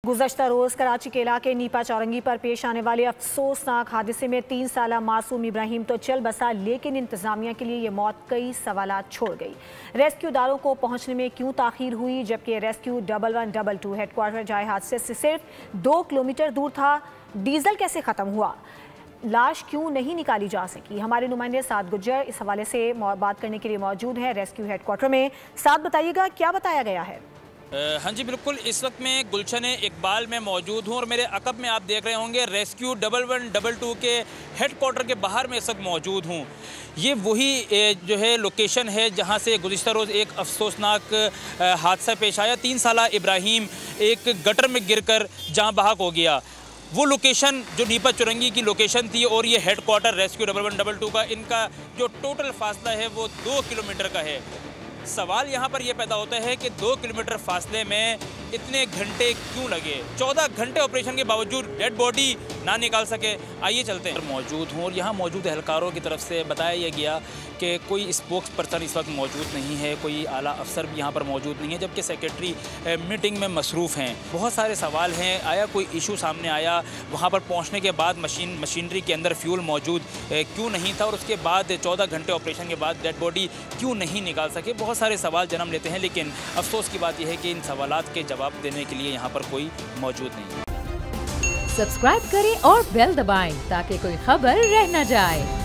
गुज़श्ता रोज़ कराची के इलाके नीपा चौरंगी पर पेश आने वाले अफसोसनाक हादसे में 3 साला मासूम इब्राहिम तो चल बसा, लेकिन इंतजामिया के लिए ये मौत कई सवालात छोड़ गई। रेस्क्यूदारों को पहुंचने में क्यों ताखीर हुई, जबकि रेस्क्यू 1112 हेडक्वार्टर जाए हादसे से सिर्फ 2 किलोमीटर दूर था। डीजल कैसे ख़त्म हुआ, लाश क्यों नहीं निकाली जा सकी? हमारे नुमाइंदे साद गुज्जर इस हवाले से बात करने के लिए मौजूद है रेस्क्यू हेडक्वार्टर में। साथ बताइएगा क्या बताया गया है? हाँ जी बिल्कुल, इस वक्त मैं गुलशन इकबाल में मौजूद हूँ और मेरे अकब में आप देख रहे होंगे रेस्क्यू 1112 के हेडक्वार्टर के बाहर में इस वक्त मौजूद हूँ। ये वही जो है लोकेशन है जहाँ से गुज़श्ता रोज़ एक अफसोसनाक हादसा पेश आया। 3 साला इब्राहिम एक गटर में गिरकर जाँ बहक हो गया। वो लोकेशन जो नीपा चौरंगी की लोकेशन थी और ये हेडक्वार्टर रेस्क्यू 1112 का, इनका जो टोटल फासला है वो 2 किलोमीटर का है। सवाल यहाँ पर यह पैदा होता है कि 2 किलोमीटर फासले में इतने घंटे क्यों लगे? 14 घंटे ऑपरेशन के बावजूद डेड बॉडी ना निकाल सके। आइए चलते हैं। मौजूद हूँ और यहाँ मौजूद एहलकारों की तरफ से बताया यह गया कि कोई स्पोक्स पर्सन इस वक्त मौजूद नहीं है, कोई आला अफसर भी यहाँ पर मौजूद नहीं है, जबकि सेक्रेटरी मीटिंग में मसरूफ़ हैं। बहुत सारे सवाल हैं, आया कोई इशू सामने आया, वहाँ पर पहुँचने के बाद मशीनरी के अंदर फ्यूल मौजूद क्यों नहीं था और उसके बाद 14 घंटे ऑपरेशन के बाद डेड बॉडी क्यों नहीं निकाल सके? बहुत सारे सवाल जन्म लेते हैं, लेकिन अफसोस की बात यह है कि इन सवालात के जवाब देने के लिए यहाँ पर कोई मौजूद नहीं है। सब्सक्राइब करें और बेल दबाएं ताकि कोई खबर रह न जाए।